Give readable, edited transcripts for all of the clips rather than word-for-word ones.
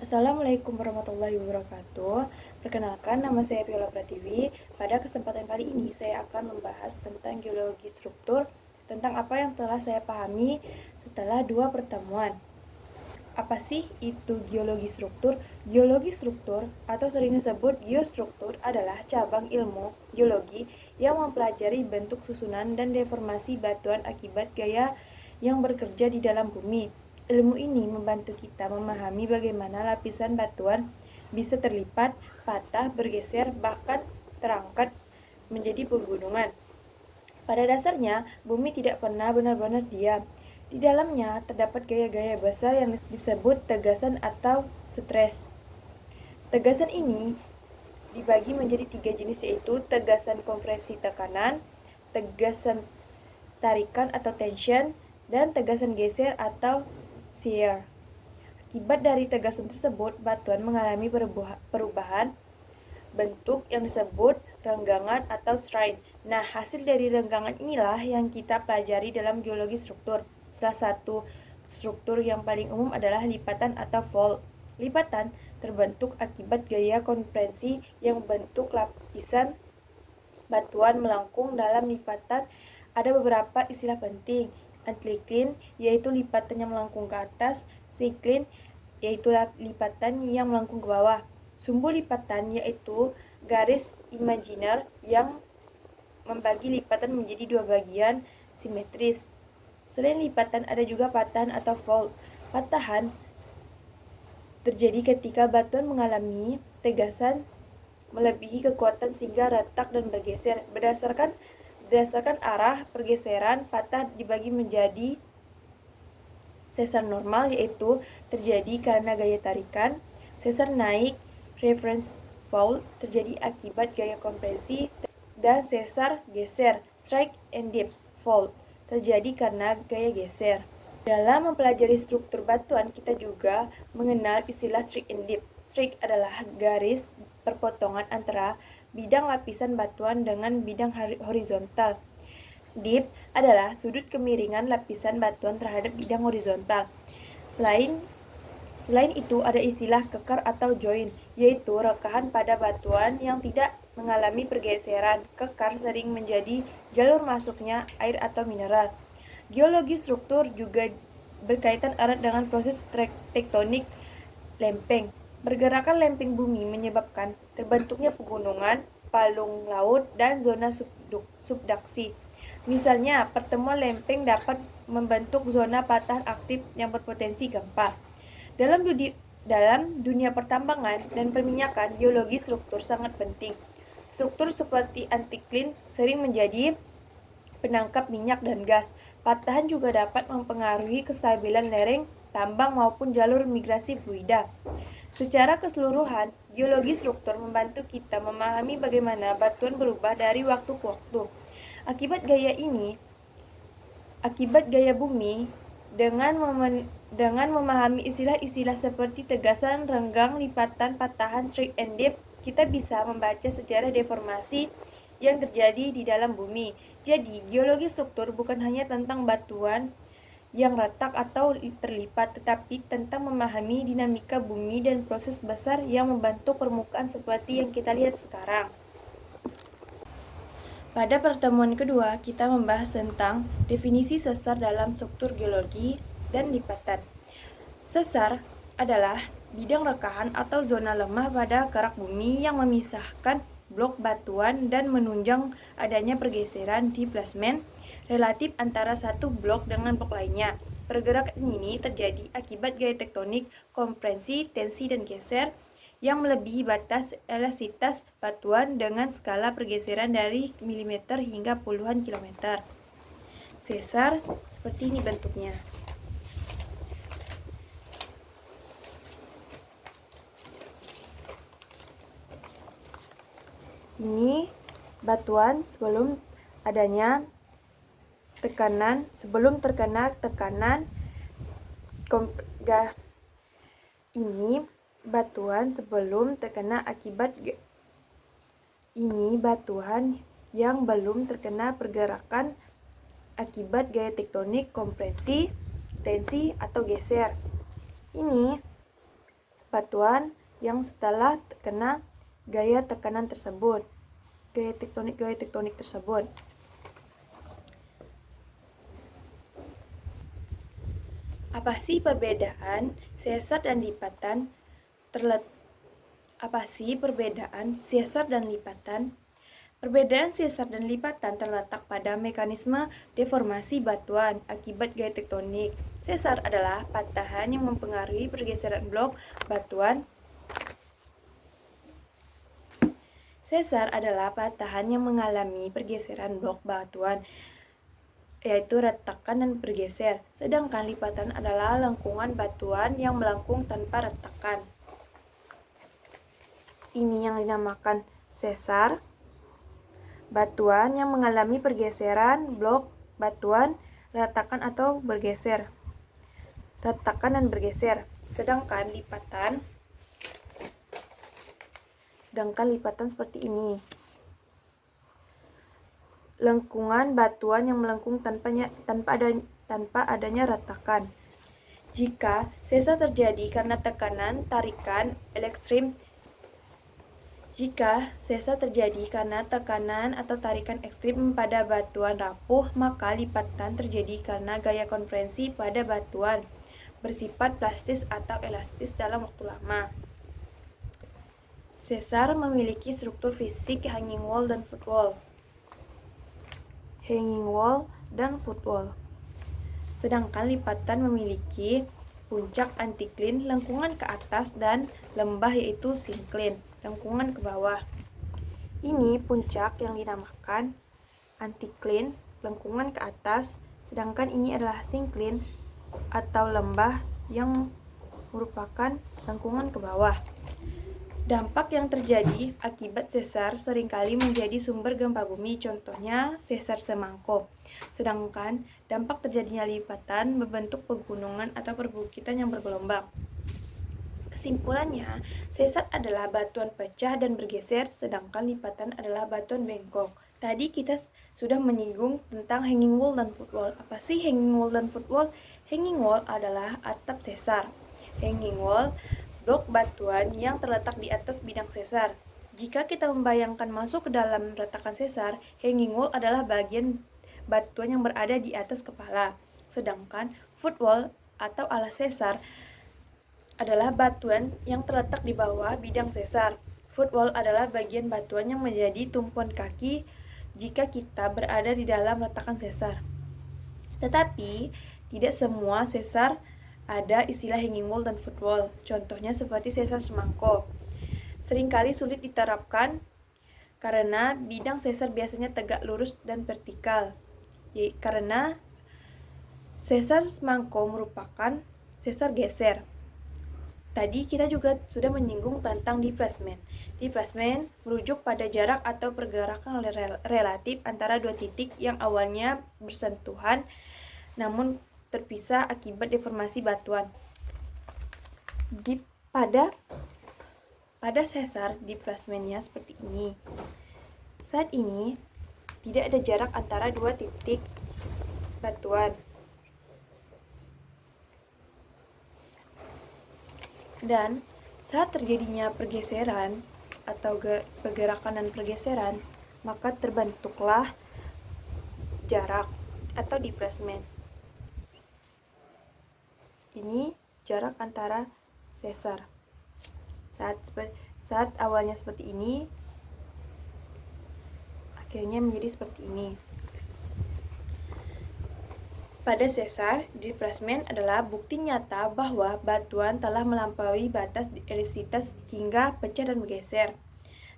Assalamualaikum warahmatullahi wabarakatuh. Perkenalkan, nama saya Viola Pratiwi. Pada kesempatan kali ini, saya akan membahas tentang geologi struktur, tentang apa yang telah saya pahami setelah 2 pertemuan. Apa sih itu geologi struktur? Geologi struktur, atau sering disebut geostruktur, adalah cabang ilmu geologi yang mempelajari bentuk susunan dan deformasi batuan akibat gaya yang bekerja di dalam bumi. Ilmu ini membantu kita memahami bagaimana lapisan batuan bisa terlipat, patah, bergeser, bahkan terangkat menjadi pegunungan. Pada dasarnya, bumi tidak pernah benar-benar diam. Di dalamnya terdapat gaya-gaya besar yang disebut tegasan atau stres. Tegasan ini dibagi menjadi 3 jenis, yaitu tegasan kompresi tekanan, tegasan tarikan atau tension, dan tegasan geser atau shear. Akibat dari tegasan tersebut, batuan mengalami perubahan bentuk yang disebut renggangan atau strain. Nah, hasil dari renggangan inilah yang kita pelajari dalam geologi struktur. Salah satu struktur yang paling umum adalah lipatan atau fault. Lipatan terbentuk akibat gaya kompresi yang membentuk lapisan batuan melengkung. Dalam lipatan ada beberapa istilah penting. Anticline, yaitu lipatan yang melengkung ke atas. Syncline, yaitu lipatan yang melengkung ke bawah. Sumbu lipatan, yaitu garis imajiner yang membagi lipatan menjadi 2 bagian simetris. Selain lipatan, ada juga patahan atau fault. Patahan terjadi ketika batuan mengalami tegasan melebihi kekuatan sehingga retak dan bergeser. Berdasarkan arah pergeseran, patah dibagi menjadi sesar normal, yaitu terjadi karena gaya tarikan. Sesar naik, reference fault, terjadi akibat gaya kompresi. Dan sesar geser, strike and dip fault, terjadi karena gaya geser. Dalam mempelajari struktur batuan, kita juga mengenal istilah strike and dip. Strike adalah garis perpotongan antara bidang lapisan batuan dengan bidang horizontal. Dip adalah sudut kemiringan lapisan batuan terhadap bidang horizontal. Selain itu, ada istilah kekar atau join, yaitu rekahan pada batuan yang tidak mengalami pergeseran. Kekar sering menjadi jalur masuknya air atau mineral. Geologi struktur juga berkaitan erat dengan proses tektonik lempeng. Pergerakan lempeng bumi menyebabkan terbentuknya pegunungan, palung laut, dan zona subduksi. Misalnya, pertemuan lempeng dapat membentuk zona patahan aktif yang berpotensi gempa. Dalam dunia pertambangan dan perminyakan, geologi struktur sangat penting. Struktur seperti anticline sering menjadi penangkap minyak dan gas. Patahan juga dapat mempengaruhi kestabilan lereng tambang maupun jalur migrasi fluida. Secara keseluruhan, geologi struktur membantu kita memahami bagaimana batuan berubah dari waktu ke waktu. Akibat gaya bumi, dengan memahami istilah-istilah seperti tegasan, renggang, lipatan, patahan, strike and dip, kita bisa membaca sejarah deformasi yang terjadi di dalam bumi. Jadi, geologi struktur bukan hanya tentang batuan yang retak atau terlipat, tetapi tentang memahami dinamika bumi dan proses besar yang membentuk permukaan seperti yang kita lihat sekarang. Pada pertemuan kedua, kita membahas tentang definisi sesar dalam struktur geologi dan lipatan. Sesar adalah bidang rekahan atau zona lemah pada kerak bumi yang memisahkan blok batuan dan menunjang adanya pergeseran di plasmen relatif antara satu blok dengan blok lainnya. Pergerakan ini terjadi akibat gaya tektonik, kompresi, tensi, dan geser yang melebihi batas elastisitas batuan dengan skala pergeseran dari milimeter hingga puluhan kilometer. Sesar seperti ini bentuknya. Ini batuan sebelum terkena tekanan. Ini batuan sebelum terkena ini batuan yang belum terkena pergerakan akibat gaya tektonik, kompresi, tensi, atau geser. Ini batuan yang setelah terkena gaya tekanan tersebut, gaya tektonik tersebut. Apa sih perbedaan sesar dan lipatan? Perbedaan sesar dan lipatan terletak pada mekanisme deformasi batuan akibat gaya tektonik. Sesar adalah patahan yang mempengaruhi pergeseran blok batuan. Sesar adalah patahan yang mengalami pergeseran blok batuan, yaitu retakan dan bergeser. Sedangkan lipatan adalah lengkungan batuan yang melengkung tanpa retakan. Ini yang dinamakan sesar, batuan yang mengalami pergeseran blok batuan, retakan atau bergeser. Retakan dan bergeser. Sedangkan lipatan seperti ini. Lengkungan batuan yang melengkung tanpa adanya retakan. Jika sesar terjadi karena tekanan tarikan ekstrim, atau tarikan ekstrim pada batuan rapuh, maka lipatan terjadi karena gaya konferensi pada batuan bersifat plastis atau elastis dalam waktu lama. Sesar memiliki struktur fisik hanging wall dan footwall. Sedangkan lipatan memiliki puncak antikline, lengkungan ke atas, dan lembah yaitu syncline, lengkungan ke bawah. Ini puncak yang dinamakan antikline, lengkungan ke atas, sedangkan ini adalah syncline atau lembah yang merupakan lengkungan ke bawah. Dampak yang terjadi akibat sesar seringkali menjadi sumber gempa bumi, contohnya sesar Semangko. Sedangkan dampak terjadinya lipatan membentuk pegunungan atau perbukitan yang bergelombang. Kesimpulannya, sesar adalah batuan pecah dan bergeser, sedangkan lipatan adalah batuan bengkok. Tadi kita sudah menyinggung tentang hanging wall dan footwall. Apa sih hanging wall dan footwall? Hanging wall adalah atap sesar. Hanging wall blok batuan yang terletak di atas bidang sesar. Jika kita membayangkan masuk ke dalam retakan sesar, hanging wall adalah bagian batuan yang berada di atas kepala. Sedangkan footwall atau alas sesar adalah batuan yang terletak di bawah bidang sesar. Footwall adalah bagian batuan yang menjadi tumpuan kaki jika kita berada di dalam retakan sesar. Tetapi, tidak semua sesar ada istilah hanging wall dan footwall. Contohnya seperti sesar Semangko. Seringkali sulit diterapkan karena bidang sesar biasanya tegak lurus dan vertikal. Karena sesar Semangko merupakan sesar geser. Tadi kita juga sudah menyinggung tentang displacement. Displacement merujuk pada jarak atau pergerakan relatif antara dua titik yang awalnya bersentuhan namun terpisah akibat deformasi batuan. Pada sesar, displacementnya seperti ini. Saat ini tidak ada jarak antara dua titik batuan. Dan saat terjadinya pergeseran atau pergerakan dan pergeseran, maka terbentuklah jarak atau displacement. Ini jarak antara sesar. Saat awalnya seperti ini, akhirnya menjadi seperti ini. Pada sesar, displacement adalah bukti nyata bahwa batuan telah melampaui batas elastisitas hingga pecah dan bergeser.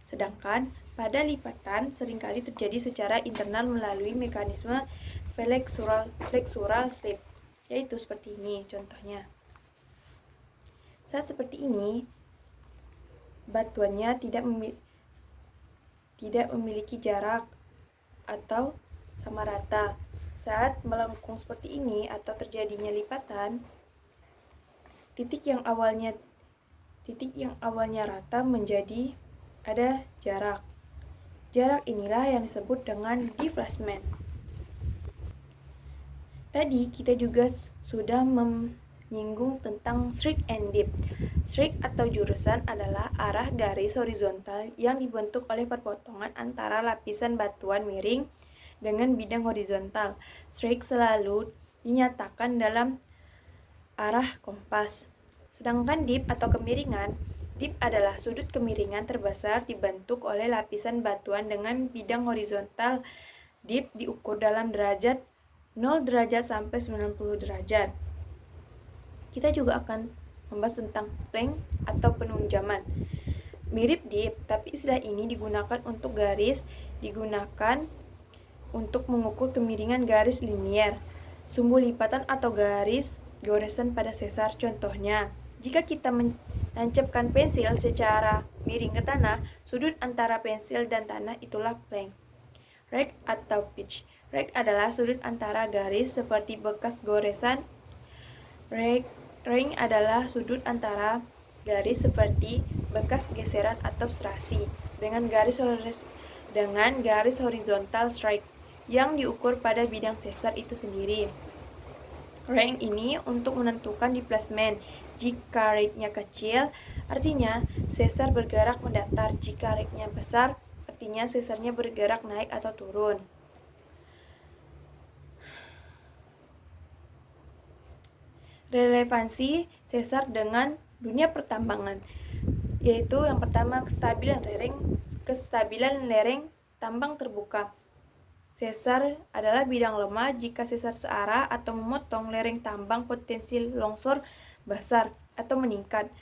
Sedangkan pada lipatan seringkali terjadi secara internal melalui mekanisme flexural slip, yaitu seperti ini contohnya. Saat seperti ini, batuannya tidak memiliki jarak atau sama rata. Saat melengkung seperti ini atau terjadinya lipatan, titik yang awalnya rata menjadi ada jarak. Jarak inilah yang disebut dengan displacement. Tadi kita juga sudah menyinggung tentang shrink and dip. Streak atau jurusan adalah arah garis horizontal yang dibentuk oleh perpotongan antara lapisan batuan miring dengan bidang horizontal. Streak selalu dinyatakan dalam arah kompas. Sedangkan dip atau kemiringan, dip adalah sudut kemiringan terbesar dibentuk oleh lapisan batuan dengan bidang horizontal. Dip diukur dalam derajat 0 derajat sampai 90 derajat. Kita juga akan membahas tentang plank atau penunjaman. Mirip dip, tapi istilah ini digunakan untuk garis, digunakan untuk mengukur kemiringan garis linier, sumbu lipatan atau garis goresan pada sesar. Contohnya, jika kita menancapkan pensil secara miring ke tanah, sudut antara pensil dan tanah itulah plank. Rake atau pitch. Rake adalah sudut antara garis seperti bekas goresan. Ring adalah sudut antara garis seperti bekas geseran atau strasi dengan garis horizontal strike yang diukur pada bidang sesar itu sendiri. Rank ini untuk menentukan displacement. Jika rate-nya kecil, artinya sesar bergerak mendatar. Jika rate-nya besar, artinya sesarnya bergerak naik atau turun. Relevansi sesar dengan dunia pertambangan, yaitu yang pertama kestabilan lereng tambang terbuka. Sesar adalah bidang lemah. Jika sesar searah atau memotong lereng tambang, potensi longsor besar atau meningkat.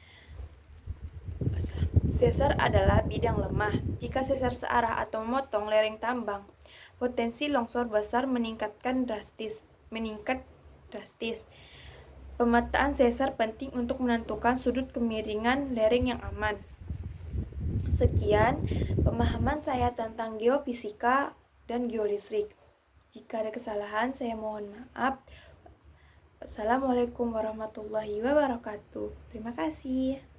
Sesar adalah bidang lemah. Jika sesar searah atau memotong lereng tambang, potensi longsor besar meningkat drastis. Pemetaan sesar penting untuk menentukan sudut kemiringan lereng yang aman. Sekian pemahaman saya tentang geofisika dan geolistrik. Jika ada kesalahan, saya mohon maaf. Assalamualaikum warahmatullahi wabarakatuh. Terima kasih.